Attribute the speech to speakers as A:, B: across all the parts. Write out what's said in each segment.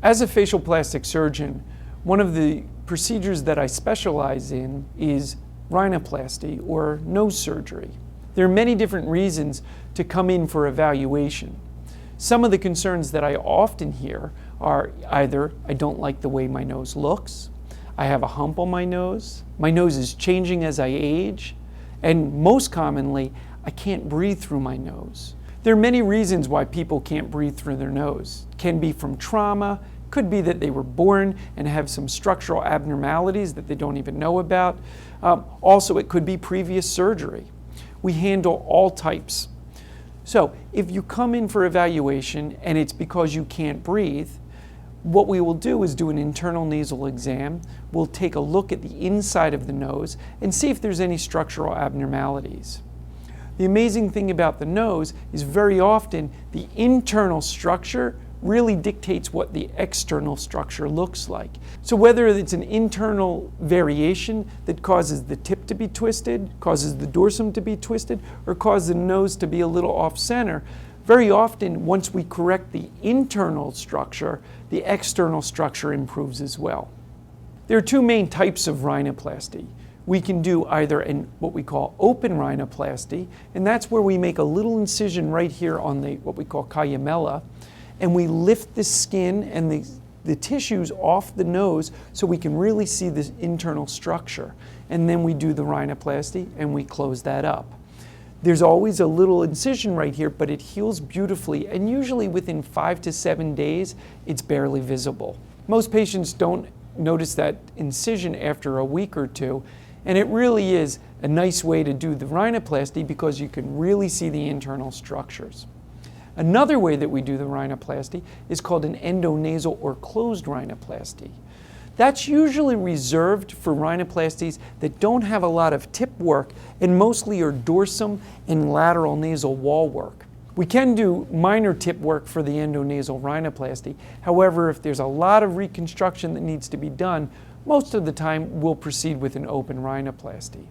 A: As a facial plastic surgeon, one of the procedures that I specialize in is rhinoplasty or nose surgery. There are many different reasons to come in for evaluation. Some of the concerns that I often hear are either I don't like the way my nose looks, I have a hump on my nose is changing as I age, and most commonly, I can't breathe through my nose. There are many reasons why people can't breathe through their nose. It can be from trauma, could be that they were born and have some structural abnormalities that they don't even know about. Also, it could be previous surgery. We handle all types. So if you come in for evaluation and it's because you can't breathe, what we will do is do an internal nasal exam. We'll take a look at the inside of the nose and see if there's any structural abnormalities. The amazing thing about the nose is very often the internal structure really dictates what the external structure looks like. So whether it's an internal variation that causes the tip to be twisted, causes the dorsum to be twisted, or causes the nose to be a little off-center, very often once we correct the internal structure, the external structure improves as well. There are two main types of rhinoplasty. We can do either what we call open rhinoplasty, and that's where we make a little incision right here on what we call columella, and we lift the skin and the tissues off the nose so we can really see the internal structure. And then we do the rhinoplasty and we close that up. There's always a little incision right here, but it heals beautifully, and usually within 5 to 7 days, it's barely visible. Most patients don't notice that incision after a week or two, and it really is a nice way to do the rhinoplasty because you can really see the internal structures. Another way that we do the rhinoplasty is called an endonasal or closed rhinoplasty. That's usually reserved for rhinoplasties that don't have a lot of tip work and mostly are dorsum and lateral nasal wall work. We can do minor tip work for the endonasal rhinoplasty. However, if there's a lot of reconstruction that needs to be done, most of the time we'll proceed with an open rhinoplasty.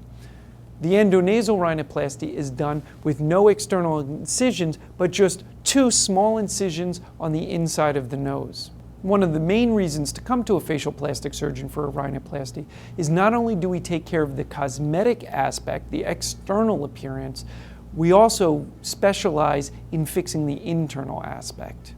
A: The endonasal rhinoplasty is done with no external incisions, but just 2 small incisions on the inside of the nose. One of the main reasons to come to a facial plastic surgeon for a rhinoplasty is not only do we take care of the cosmetic aspect, the external appearance, we also specialize in fixing the internal aspect.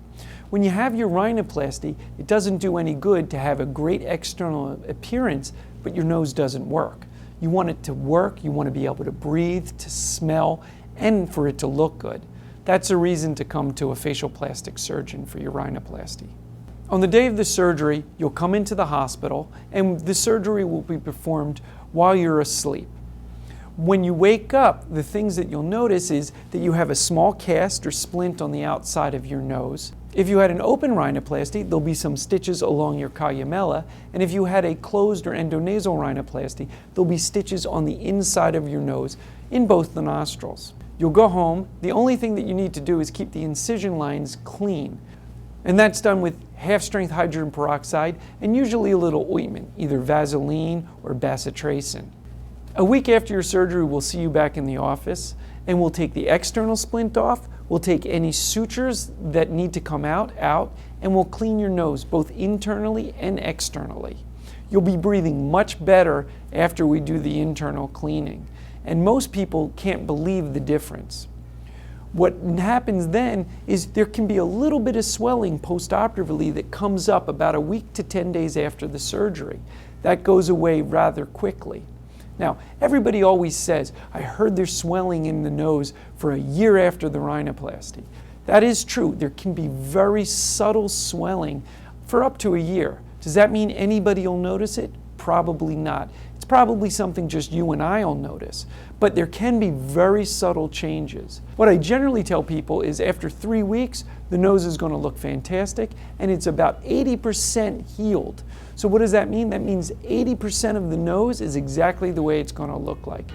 A: When you have your rhinoplasty, it doesn't do any good to have a great external appearance, but your nose doesn't work. You want it to work, you want to be able to breathe, to smell, and for it to look good. That's a reason to come to a facial plastic surgeon for your rhinoplasty. On the day of the surgery, you'll come into the hospital and the surgery will be performed while you're asleep. When you wake up, the things that you'll notice is that you have a small cast or splint on the outside of your nose. If you had an open rhinoplasty, there'll be some stitches along your columella, and if you had a closed or endonasal rhinoplasty, there'll be stitches on the inside of your nose in both the nostrils. You'll go home. The only thing that you need to do is keep the incision lines clean, and that's done with half-strength hydrogen peroxide and usually a little ointment, either Vaseline or bacitracin. A week after your surgery, we'll see you back in the office, and we'll take the external splint off, we'll take any sutures that need to come out, and we'll clean your nose, both internally and externally. You'll be breathing much better after we do the internal cleaning, and most people can't believe the difference. What happens then is there can be a little bit of swelling post-operatively that comes up about a week to 10 days after the surgery. That goes away rather quickly. Now, everybody always says, I heard there's swelling in the nose for a year after the rhinoplasty. That is true. There can be very subtle swelling for up to a year. Does that mean anybody will notice it? Probably not. It's probably something just you and I will notice. But there can be very subtle changes. What I generally tell people is after 3 weeks, the nose is going to look fantastic, and it's about 80% healed. So what does that mean? That means 80% of the nose is exactly the way it's going to look like.